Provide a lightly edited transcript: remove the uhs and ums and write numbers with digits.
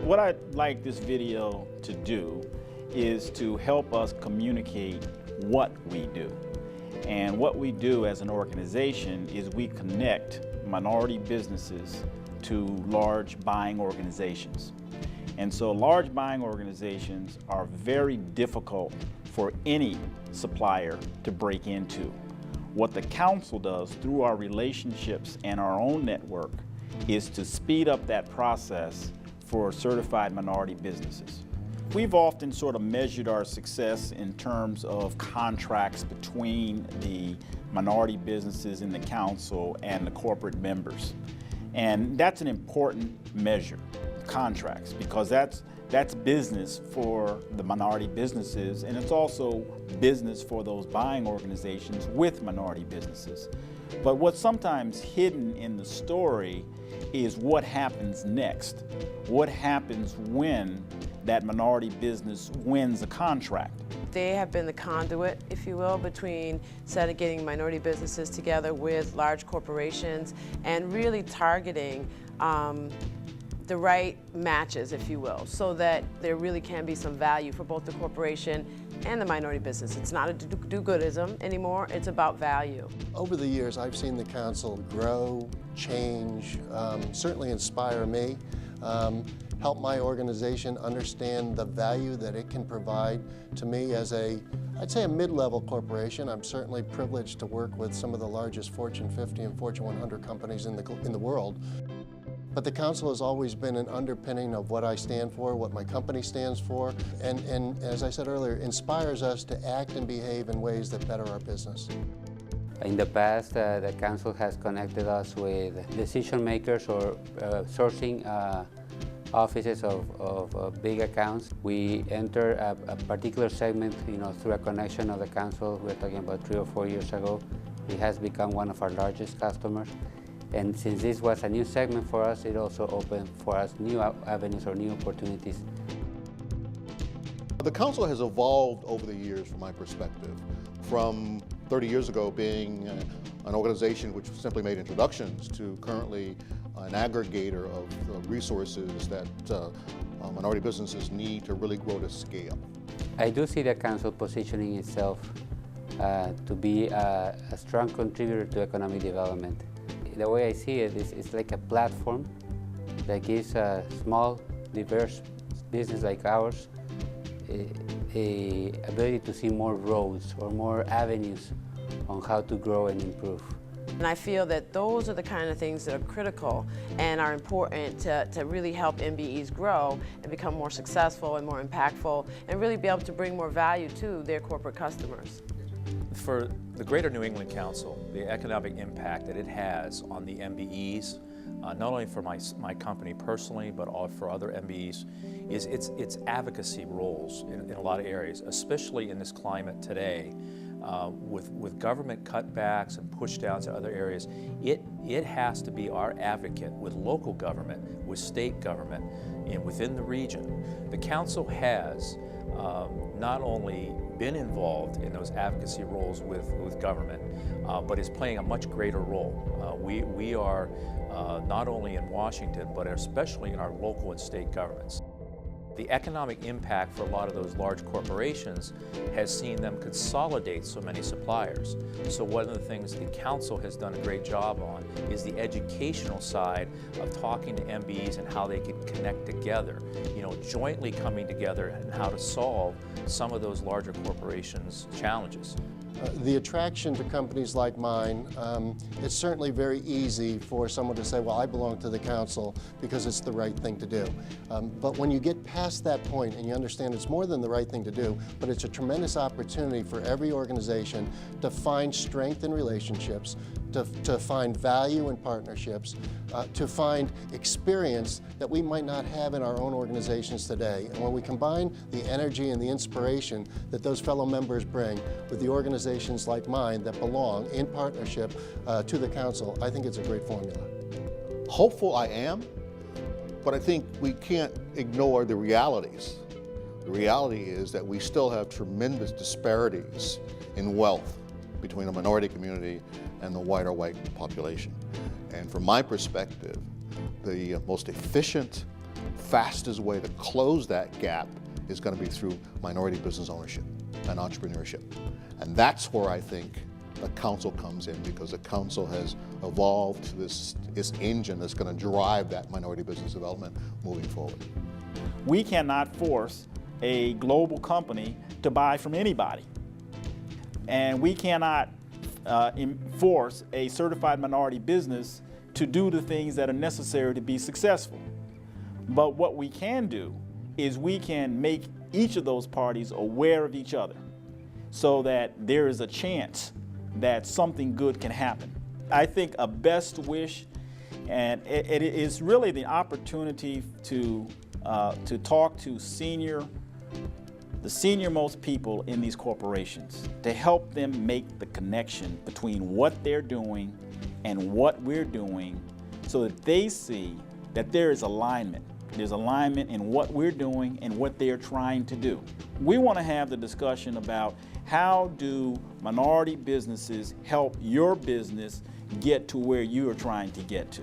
What I'd like this video to do is to help us communicate what we do. And what we do as an organization is we connect minority businesses to large buying organizations. And so large buying organizations are very difficult for any supplier to break into. What the council does through our relationships and our own network is to speed up that process for certified minority businesses. We've often sort of measured our success in terms of contracts between the minority businesses in the council and the corporate members. And that's an important measure, contracts, because that's business for the minority businesses, and it's also business for those buying organizations with minority businesses. But what's sometimes hidden in the story is what happens next. What happens when that minority business wins a contract. They have been the conduit, if you will, between getting minority businesses together with large corporations and really targeting the right matches, if you will, so that there really can be some value for both the corporation and the minority business. It's not a do-goodism anymore, it's about value. Over the years, I've seen the council grow, change, certainly inspire me, help my organization understand the value that it can provide to me as I'd say a mid-level corporation. I'm certainly privileged to work with some of the largest Fortune 50 and Fortune 100 companies in the world. But the council has always been an underpinning of what I stand for, what my company stands for, and as I said earlier, inspires us to act and behave in ways that better our business. In the past, the council has connected us with decision makers or sourcing offices of big accounts. We enter a particular segment, through a connection of the council. We're talking about 3 or 4 years ago. It has become one of our largest customers. And since this was a new segment for us, it also opened for us new avenues or new opportunities. The council has evolved over the years from my perspective, from 30 years ago being an organization which simply made introductions to currently an aggregator of resources that minority businesses need to really grow to scale. I do see the council positioning itself to be a strong contributor to economic development. The way I see it is it's like a platform that gives a small, diverse business like ours a ability to see more roads or more avenues on how to grow and improve. And I feel that those are the kind of things that are critical and are important to really help MBEs grow and become more successful and more impactful and really be able to bring more value to their corporate customers. For the Greater New England Council, the economic impact that it has on the MBEs, not only for my company personally, but all for other MBEs, is its advocacy roles in a lot of areas, especially in this climate today. With government cutbacks and push downs to other areas, it has to be our advocate with local government, with state government, and within the region. The council has not only been involved in those advocacy roles with government, but is playing a much greater role. We are not only in Washington, but especially in our local and state governments. The economic impact for a lot of those large corporations has seen them consolidate so many suppliers. So one of the things the council has done a great job on is the educational side of talking to MBEs and how they can connect together, jointly coming together and how to solve some of those larger corporations' challenges. The attraction to companies like mine, it's certainly very easy for someone to say, well, I belong to the council because it's the right thing to do. But when you get past that point and you understand it's more than the right thing to do, but it's a tremendous opportunity for every organization to find strength in relationships, to find value in partnerships, to find experience that we might not have in our own organizations today. And when we combine the energy and the inspiration that those fellow members bring with the organizations like mine that belong in partnership to the council, I think it's a great formula. Hopeful I am, but I think we can't ignore the realities. The reality is that we still have tremendous disparities in wealth between the minority community and the wider white population. And from my perspective, the most efficient fastest way to close that gap is going to be through minority business ownership and entrepreneurship. And that's where I think the council comes in, because the council has evolved this engine that's going to drive that minority business development moving forward. We cannot force a global company to buy from anybody. And we cannot force a certified minority business to do the things that are necessary to be successful. But what we can do is we can make each of those parties aware of each other so that there is a chance that something good can happen. I think a best wish, and it is really the opportunity to talk to the senior-most people in these corporations, to help them make the connection between what they're doing and what we're doing, so that they see that there is alignment. There's alignment in what we're doing and what they're trying to do. We want to have the discussion about how do minority businesses help your business get to where you are trying to get to.